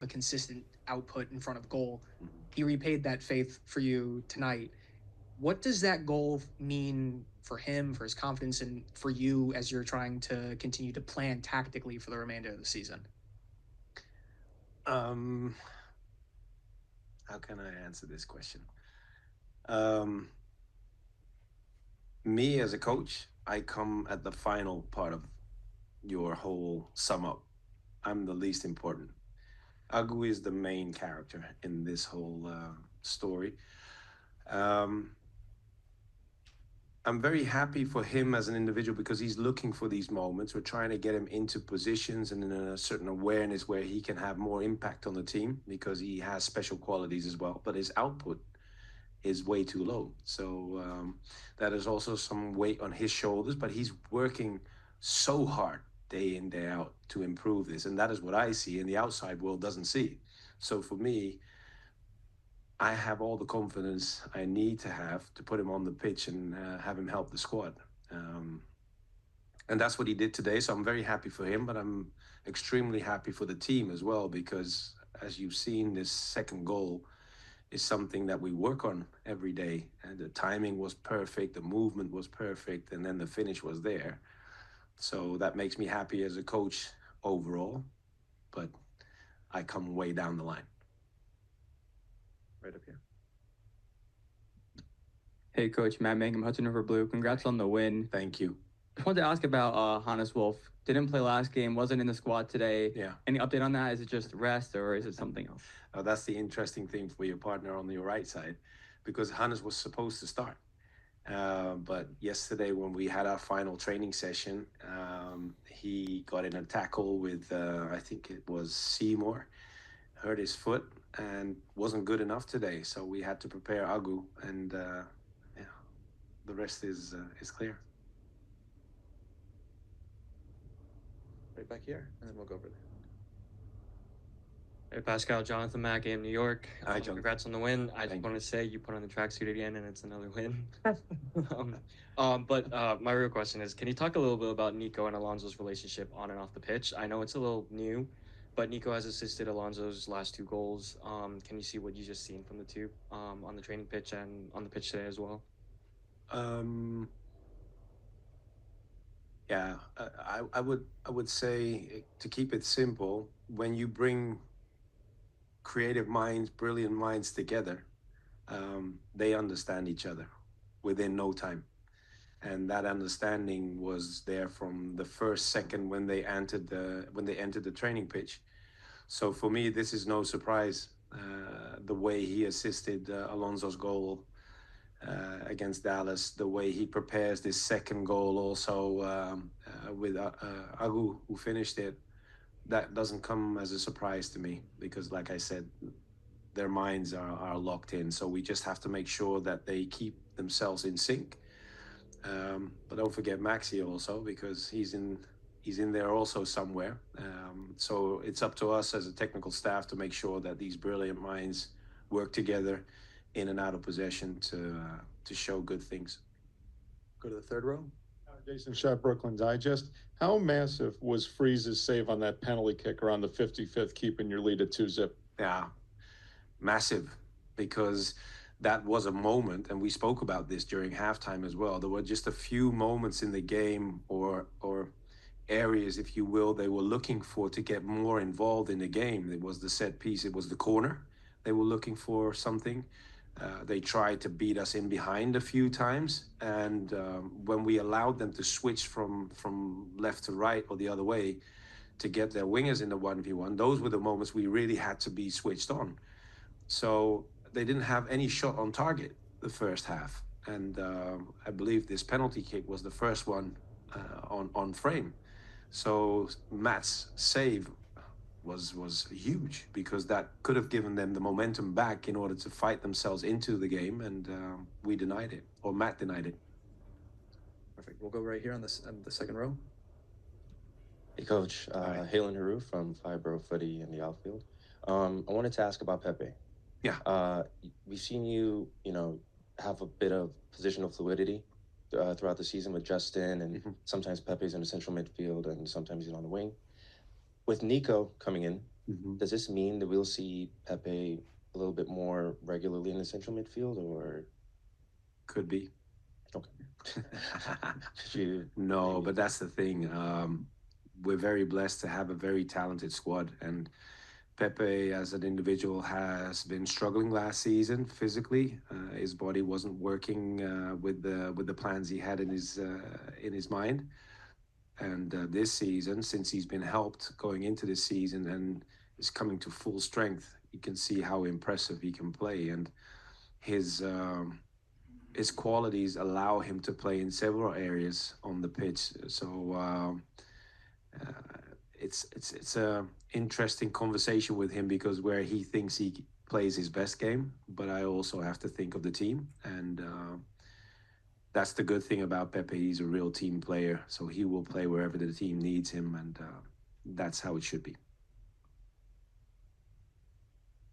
a consistent output in front of goal. Mhm. He repaid that faith for you tonight. What does that goal mean for him, for his confidence, and for you as you're trying to continue to plan tactically for the remainder of the season? Um, how can I answer this question? Um, Me as a coach, I come at the final part of your whole sum up. I'm the least important. Agu is the main character in this whole story. Um, I'm very happy for him as an individual because he's looking for these moments. We're trying to get him into positions and in a certain awareness where he can have more impact on the team because he has special qualities as well. But his output is way too low. So that is also some weight on his shoulders. But he's working so hard day in, day out to improve this. And that is what I see and the outside world doesn't see. So for me, I have all the confidence I need to have to put him on the pitch and have him help the squad. Um, and that's what he did today. So I'm very happy for him, but I'm extremely happy for the team as well because, as you've seen, this second goal is something that we work on every day. And the timing was perfect, the movement was perfect, and then the finish was there. So that makes me happy as a coach overall. But I come way down the line. Right up here. Hey, Coach Matt Mangum, Hudson River Blue. Hi. Congrats on the win. Thank you. I wanted to ask about Hannes Wolf. Didn't play last game, wasn't in the squad today. Yeah. Any update on that? Is it just rest or is it something else? That's the interesting thing for your partner on your right side because Hannes was supposed to start. But yesterday, when we had our final training session, he got in a tackle with, I think it was Seymour, hurt his foot, and wasn't good enough today. So we had to prepare Agu, and yeah, the rest is clear. Right back here, and then we'll go over there. Hey, Pascal Jonathan, Mac Game, New York. Hi, Jonathan. Congrats on the win. I just Thank want to say you put on the tracksuit again, and it's another win. But my real question is, can you talk a little bit about Nico and Alonso's relationship on and off the pitch? I know it's a little new, but Nico has assisted Alonso's last two goals. Can you see what you just seen from the two on the training pitch and on the pitch today as well? Um, yeah, I would say to keep it simple, when you bring creative minds, brilliant minds together, they understand each other within no time. And that understanding was there from the first second when they entered the training pitch. So for me, this is no surprise. The way he assisted Alonso's goal against Dallas, the way he prepares this second goal also with Agu, who finished it, that doesn't come as a surprise to me because, like I said, their minds are locked in. So we just have to make sure that they keep themselves in sync. But don't forget Maxi also because he's in there also somewhere. So it's up to us as a technical staff to make sure that these brilliant minds work together in and out of possession to show good things. Go to the third row. Jason Shep, Brooklyn Digest. How massive was Freeze's save on that penalty kick around the 55th, keeping your lead at 2-0? Yeah, massive, because that was a moment, and we spoke about this during halftime as well. There were just a few moments in the game, or areas, if you will, they were looking for to get more involved in the game. It was the set piece, it was the corner. They were looking for something. They tried to beat us in behind a few times, and when we allowed them to switch from left to right or the other way to get their wingers in the 1v1, those were the moments we really had to be switched on. So they didn't have any shot on target the first half, and I believe this penalty kick was the first one on frame. So Matt's save was huge because that could have given them the momentum back in order to fight themselves into the game, and we denied it, or Matt denied it. Perfect. We'll go right here on the second row. Hey, Coach. Hi. Halen Haru from Fibro Footy in the outfield. I wanted to ask about Pepe. Yeah. We've seen you, have a bit of positional fluidity throughout the season with Justin, and sometimes Pepe's in the central midfield, and sometimes he's on the wing. With Nico coming in, Does this mean that we'll see Pepe a little bit more regularly in the central midfield, or Could be. okay? You, No, maybe. but that's the thing. We're very blessed to have a very talented squad, and Pepe, as an individual, has been struggling last season physically. His body wasn't working with the plans he had in his mind. And this season, since he's been helped going into this season and is coming to full strength, you can see how impressive he can play, and his um, his qualities allow him to play in several areas on the pitch. So uh, it's a interesting conversation with him because where he thinks he plays his best game, but I also have to think of the team, and that's the good thing about Pepe. He's a real team player, so he will play wherever the team needs him, and that's how it should be.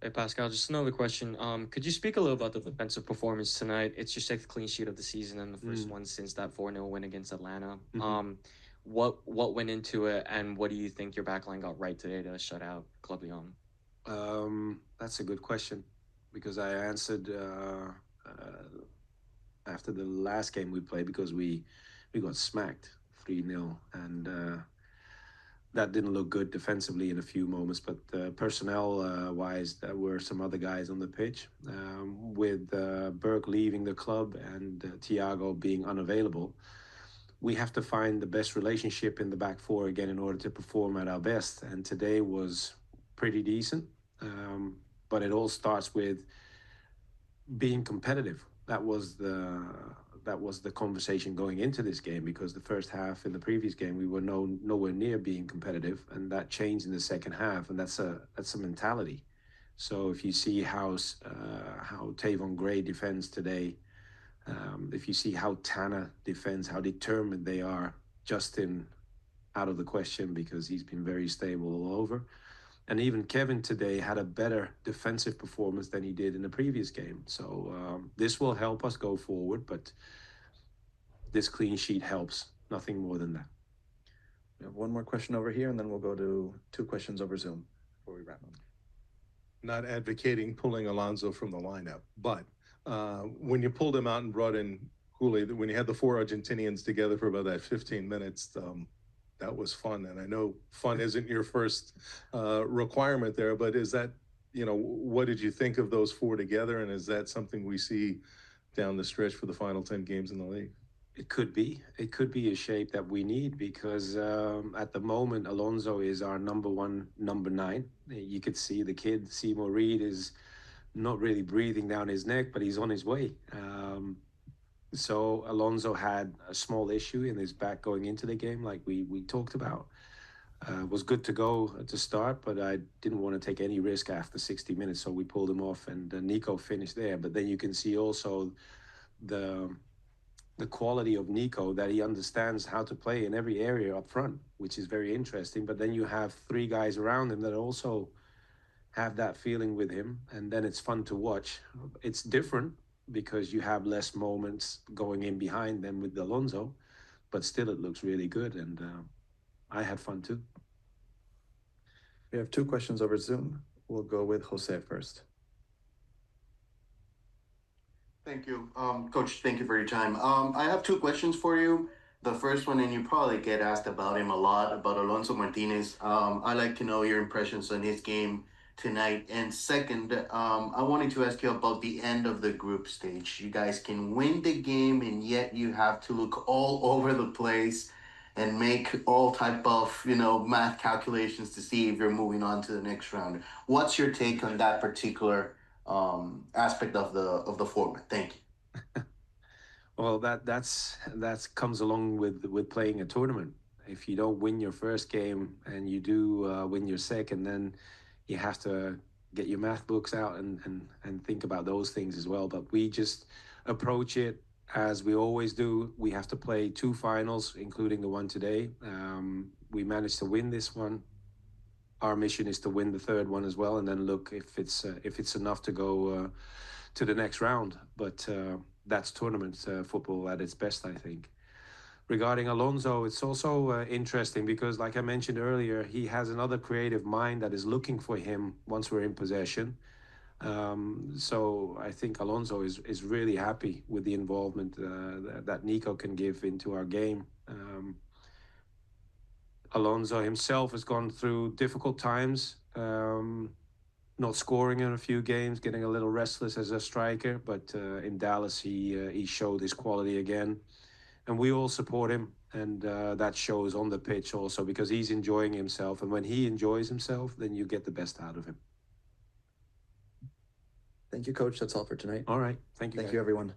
Hey Pascal, just another question. Could you speak a little about the defensive performance tonight? It's your sixth clean sheet of the season and the first one since that 4-0 win against Atlanta. What went into it, and what do you think your backline got right today to shut out Club Leon? That's a good question because I answered after the last game we played because we got smacked 3-0, and that didn't look good defensively in a few moments. But personnel wise, there were some other guys on the pitch. With Burke leaving the club and Thiago being unavailable, we have to find the best relationship in the back four again in order to perform at our best. And today was pretty decent. But it all starts with being competitive. That was the conversation going into this game because the first half in the previous game we were nowhere near being competitive, and that changed in the second half, and that's a mentality. So if you see how Tavon Gray defends today, if you see how Tana defends, how determined they are, Justin out of the question because he's been very stable all over. And even Kevin today had a better defensive performance than he did in the previous game. So this will help us go forward, but this clean sheet helps. Nothing more than that. We have one more question over here, and then we'll go to 2 questions over Zoom before we wrap up. Not advocating pulling Alonso from the lineup, but when you pulled him out and brought in Hooley, when you had the 4 Argentinians together for about that 15 minutes, that was fun. And I know fun isn't your first requirement there, but is that, what did you think of those 4 together? And is that something we see down the stretch for the final 10 games in the league? It could be. It could be a shape that we need because at the moment, Alonso is our number 1, number 9. You could see the kid, Seymour Reed, is not really breathing down his neck, but he's on his way. So Alonso had a small issue in his back going into the game, like we talked about. Was good to go to start, but I didn't want to take any risk after 60 minutes, so we pulled him off, and Nico finished there. But then you can see also the quality of Nico, that he understands how to play in every area up front, which is very interesting. But then you have 3 guys around him that also have that feeling with him, and then it's fun to watch. It's different because you have less moments going in behind them with Alonso, but still it looks really good, and I had fun too. We have 2 questions over Zoom. We'll go with Jose first. Thank you. Coach, thank you for your time. I have 2 questions for you. The first one, and you probably get asked about him a lot, about Alonso Martinez. I'd like to know your impressions on his game tonight. And second, I wanted to ask you about the end of the group stage. You guys can win the game, and yet you have to look all over the place and make all type of, math calculations to see if you're moving on to the next round. What's your take on that particular aspect of the format? Thank you. Well, that's comes along with playing a tournament. If you don't win your first game and you do win your second, then you have to get your math books out and think about those things as well. But we just approach it as we always do. We have to play 2 finals, including the one today. We managed to win this one. Our mission is to win the 3rd one as well, and then look if it's enough to go to the next round. But that's tournament football at its best, I think. regarding Alonso, it's also interesting because, like I mentioned earlier, he has another creative mind that is looking for him once we're in possession. So I think Alonso is really happy with the involvement that Nico can give into our game. Alonso himself has gone through difficult times, not scoring in a few games, getting a little restless as a striker. But in Dallas, he showed his quality again, and we all support him, and that shows on the pitch also because he's enjoying himself. And when he enjoys himself, then you get the best out of him. Thank you, Coach. That's all for tonight. All right, thank you. Thank guys. you, everyone.